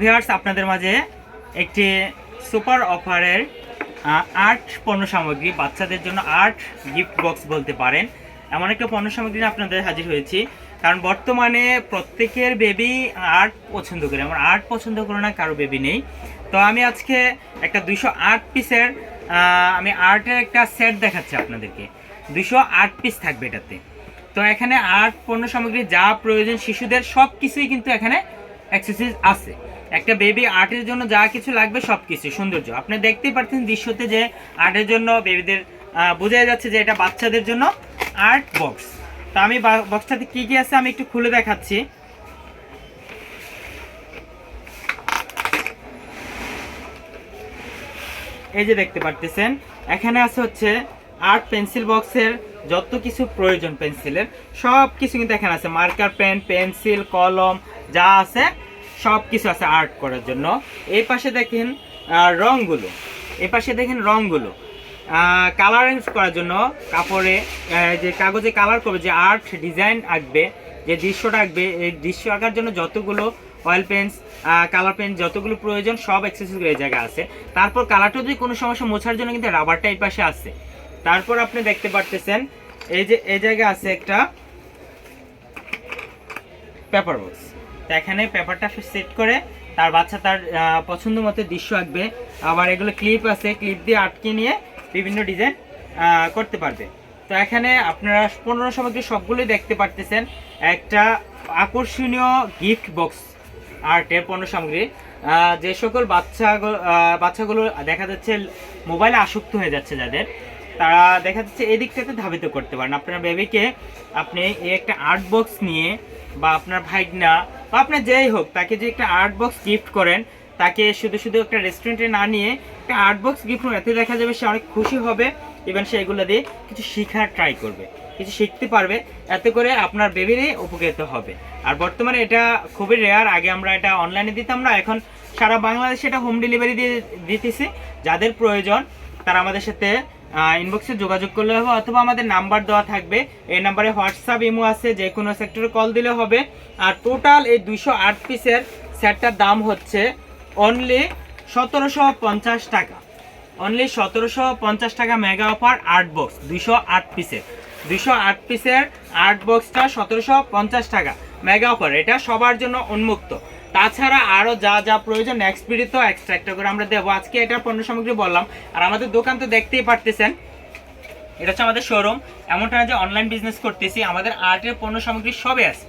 Viewers, আপনাদের মাঝে একটি সুপার অফারের আর্ট পণ্য সামগ্রী, বাচ্চাদের জন্য আর্ট গিফট বক্স বলতে পারেন, এমন একটা পণ্য সামগ্রী আপনাদের হাজির হয়েছি। কারণ বর্তমানে প্রত্যেকের বেবি আর্ট পছন্দ করে, আমার আর্ট পছন্দ করে না কারো বেবি নেই। তো আমি আজকে একটা 208 পিসের আমি আর্টের একটা সেট দেখাচ্ছি আপনাদেরকে। 208 পিস থাকবে এটাতে। তো এখানে আর্ট পণ্য সামগ্রী যা প্রয়োজন শিশুদের সব কিছুই কিন্তু এখানে অ্যাক্সেসরিজ আছে। একটা বেবি আর্টের জন্য যা কিছু লাগবে সব কিছু সৌন্দর্য আপনি দেখতেই পাচ্ছেন দৃশ্যতে যে আর্টের জন্য বেবিদের বোঝা যাচ্ছে যে এটা বাচ্চাদের জন্য আর্ট বক্স। তো আমি বক্সটাতে কি কি আছে আমি একটু খুলে দেখাচ্ছি। এই যে দেখতে পারতেছেন এখানে আছে হচ্ছে আর্ট পেন্সিল বক্সের যত কিছু প্রয়োজন পেন্সিলের সব কিছু কিন্তু এখানে আছে। মার্কার পেন, পেন্সিল, কলম যা আছে সব কিছু আছে আর্ট করার জন্য। এই পাশে দেখেন রঙগুলো, এই পাশে দেখেন রঙগুলো কালারিং করার জন্য কাপড়ে যে কাগজে কালার করবে, যে আর্ট ডিজাইন আঁকবে, যে দৃশ্যটা আঁকবে, এই দৃশ্য আঁকার জন্য যতগুলো অয়েল পেন্স, কালার পেন যতগুলো প্রয়োজন সব অ্যাক্সেসরিজ এই জায়গায় আছে। তারপর কালারটা যদি কোনো সমস্যা মোছার জন্য কিন্তু রাবারটা এই পাশে আছে। তারপর আপনি দেখতে পারতেছেন এই যে এই জায়গায় আছে একটা পেপার বক্স। তো এখানে পেপারটা সেট করে তার বাচ্চা তার পছন্দ মতো দৃশ্য আঁকবে। আবার এগুলো ক্লিপ আছে, ক্লিপ দিয়ে আটকে নিয়ে বিভিন্ন ডিজাইন করতে পারবে। তো এখানে আপনারা 15 সামগ্রী সবগুলোই দেখতে পারতেছেন। একটা আকর্ষণীয় গিফট বক্স আর্টের পণ্য সামগ্রী, যে সকল বাচ্চাগুলো দেখা যাচ্ছে মোবাইলে আসক্ত হয়ে যাচ্ছে, যাদের তারা দেখা যাচ্ছে এই দিকটাতে ধাবিত করতে পারেন। আপনার বেবিকে আপনি এই একটা আর্ট বক্স নিয়ে বা আপনার ভাইগনা বা আপনার যেই হোক তাকে যে একটা আর্ট বক্স গিফট করেন, তাকে শুধু শুধু একটা রেস্টুরেন্টে না নিয়ে একটা আর্ট বক্স গিফট করেন, এতে দেখা যাবে সে অনেক খুশি হবে। ইভেন সে এগুলো দিয়ে কিছু শেখার ট্রাই করবে, কিছু শিখতে পারবে, এতে করে আপনার বেবিরই উপকৃত হবে। আর বর্তমানে এটা খুবই রেয়ার। আগে আমরা এটা অনলাইনে দিতাম না, এখন সারা বাংলাদেশে এটা হোম ডেলিভারি দিয়ে দিতেছি। যাদের প্রয়োজন তারা আমাদের সাথে ইনবক্সে যোগাযোগ করলে হবে, অথবা আমাদের নাম্বার দেওয়া থাকবে, এই নাম্বারে হোয়াটসঅ্যাপ ইমো আছে, যে কোনো সেক্টরে কল দিলে হবে। আর টোটাল এই 208 পিসের সেটটার দাম হচ্ছে অনলি 1750 টাকা। অনলি 1750 টাকা মেগা অফার আর্ট বক্স 208 পিসের। 208 পিসের আর্ট বক্সটা 1750 টাকা মেগা অফার, এটা সবার জন্য উন্মুক্ত। তাছাড়া আরও যা যা প্রয়োজন নেক্সট ভিডিওতে এক্সট্রা একটা করে আমরা দেবো। আজকে এটার পণ্য সামগ্রী বললাম। আর আমাদের দোকান তো দেখতেই পারতেছেন, এটা হচ্ছে আমাদের শোরুম। এমনটা না যে অনলাইন বিজনেস করতেছি, আমাদের আর্টের পণ্য সামগ্রী সবই আছে,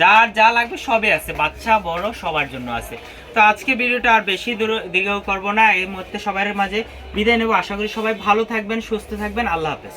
যার যা লাগবে সবই আছে, বাচ্চা বড় সবার জন্য আছে। তো আজকে ভিডিওটা আর বেশি দীর্ঘ করবো না, এই মুহূর্তে সবার মাঝে বিদায় নেবো। আশা করি সবাই ভালো থাকবেন, সুস্থ থাকবেন। আল্লাহ হাফেজ।